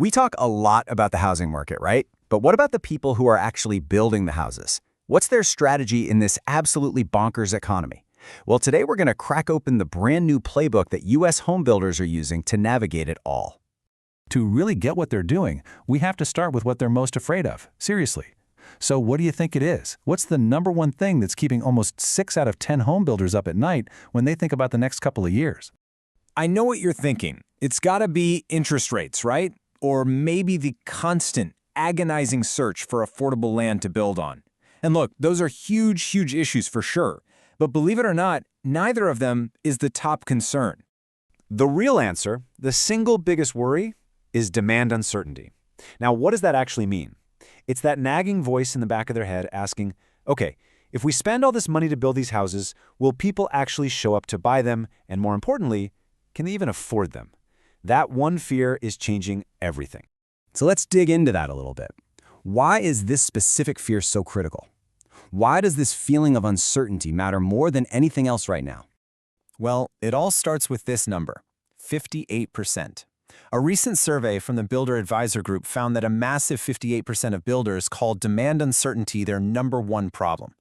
We talk a lot about the housing market, right? But what about the people who are actually building the houses? What's their strategy in this absolutely bonkers economy? Well, today we're going to crack open the brand new playbook that U.S. home builders are using to navigate it all. To really get what they're doing, we have to start with what they're most afraid of. Seriously. So what do you think it is? What's the number one thing that's keeping almost 6 out of 10 home builders up at night when they think about the next couple of years? I know what you're thinking. It's got to be interest rates, right? Or maybe the constant, agonizing search for affordable land to build on. And look, those are huge, huge issues for sure. But believe it or not, neither of them is the top concern. The real answer, the single biggest worry, is demand uncertainty. Now, what does that actually mean? It's that nagging voice in the back of their head asking, okay, if we spend all this money to build these houses, will people actually show up to buy them? And more importantly, can they even afford them? That one fear is changing everything. So let's dig into that a little bit. Why is this specific fear so critical? Why does this feeling of uncertainty matter more than anything else right now? Well, it all starts with this number, 58%. A recent survey from the Builder Advisor Group found that a massive 58% of builders called demand uncertainty their number one problem.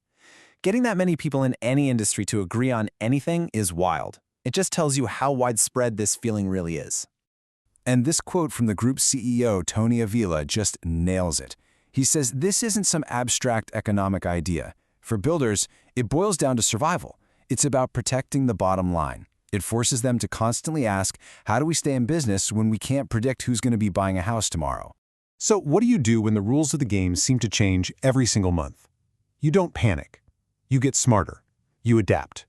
Getting that many people in any industry to agree on anything is wild. It just tells you how widespread this feeling really is. And this quote from the group's CEO, Tony Avila, just nails it. He says this isn't some abstract economic idea. For builders, it boils down to survival. It's about protecting the bottom line. It forces them to constantly ask, how do we stay in business when we can't predict who's going to be buying a house tomorrow? So what do you do when the rules of the game seem to change every single month? You don't panic. You get smarter. You adapt.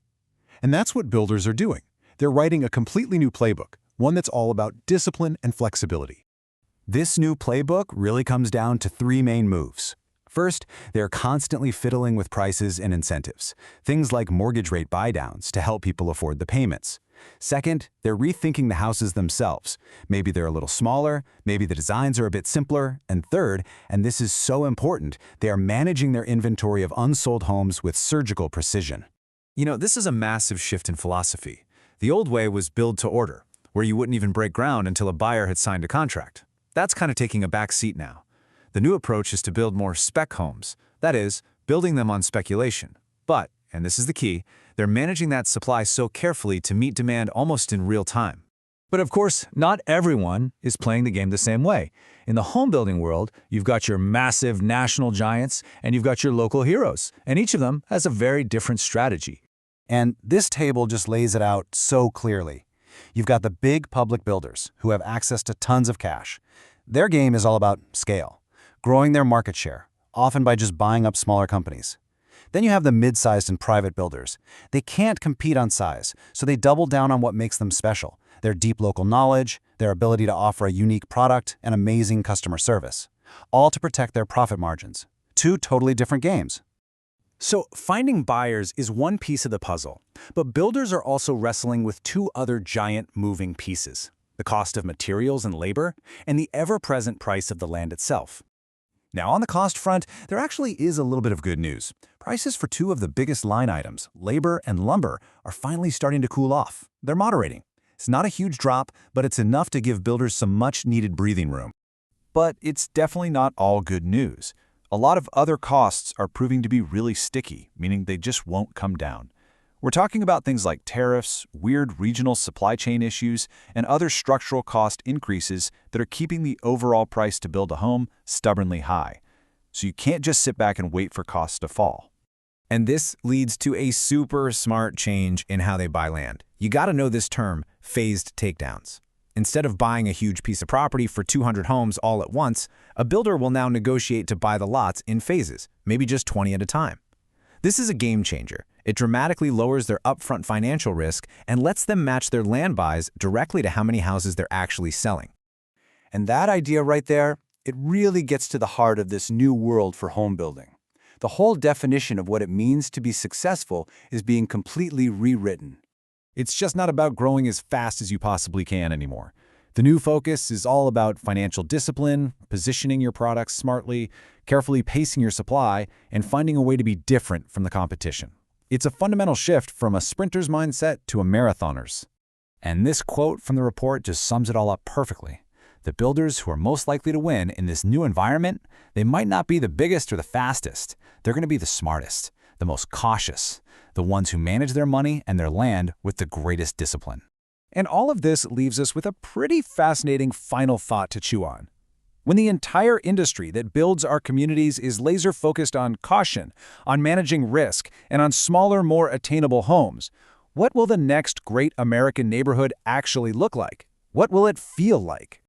And that's what builders are doing. They're writing a completely new playbook, one that's all about discipline and flexibility. This new playbook really comes down to 3 main moves. First, they're constantly fiddling with prices and incentives, things like mortgage rate buydowns to help people afford the payments. Second, they're rethinking the houses themselves. Maybe they're a little smaller, maybe the designs are a bit simpler. And third, and this is so important, they are managing their inventory of unsold homes with surgical precision. You know, this is a massive shift in philosophy. The old way was build to order, where you wouldn't even break ground until a buyer had signed a contract. That's kind of taking a back seat now. The new approach is to build more spec homes, that is, building them on speculation. But, and this is the key, they're managing that supply so carefully to meet demand almost in real time. But of course, not everyone is playing the game the same way. In the home building world, you've got your massive national giants and you've got your local heroes, and each of them has a very different strategy. And this table just lays it out so clearly. You've got the big public builders who have access to tons of cash. Their game is all about scale, growing their market share, often by just buying up smaller companies. Then you have the mid-sized and private builders. They can't compete on size, so they double down on what makes them special: their deep local knowledge, their ability to offer a unique product, and amazing customer service, all to protect their profit margins. 2 totally different games. So finding buyers is one piece of the puzzle, but builders are also wrestling with 2 other giant moving pieces: the cost of materials and labor, and the ever-present price of the land itself. Now, on the cost front, there actually is a little bit of good news. Prices for 2 of the biggest line items, labor and lumber, are finally starting to cool off. They're moderating. It's not a huge drop, but it's enough to give builders some much-needed breathing room. But it's definitely not all good news. A lot of other costs are proving to be really sticky, meaning they just won't come down. We're talking about things like tariffs, weird regional supply chain issues, and other structural cost increases that are keeping the overall price to build a home stubbornly high. So you can't just sit back and wait for costs to fall. And this leads to a super smart change in how they buy land. You gotta know this term, phased takedowns. Instead of buying a huge piece of property for 200 homes all at once, a builder will now negotiate to buy the lots in phases, maybe just 20 at a time. This is a game changer. It dramatically lowers their upfront financial risk and lets them match their land buys directly to how many houses they're actually selling. And that idea right there, it really gets to the heart of this new world for home building. The whole definition of what it means to be successful is being completely rewritten. It's just not about growing as fast as you possibly can anymore. The new focus is all about financial discipline, positioning your products smartly, carefully pacing your supply, and finding a way to be different from the competition. It's a fundamental shift from a sprinter's mindset to a marathoner's. And this quote from the report just sums it all up perfectly. The builders who are most likely to win in this new environment, they might not be the biggest or the fastest. They're going to be the smartest, the most cautious, the ones who manage their money and their land with the greatest discipline. And all of this leaves us with a pretty fascinating final thought to chew on. When the entire industry that builds our communities is laser-focused on caution, on managing risk, and on smaller, more attainable homes, what will the next great American neighborhood actually look like? What will it feel like?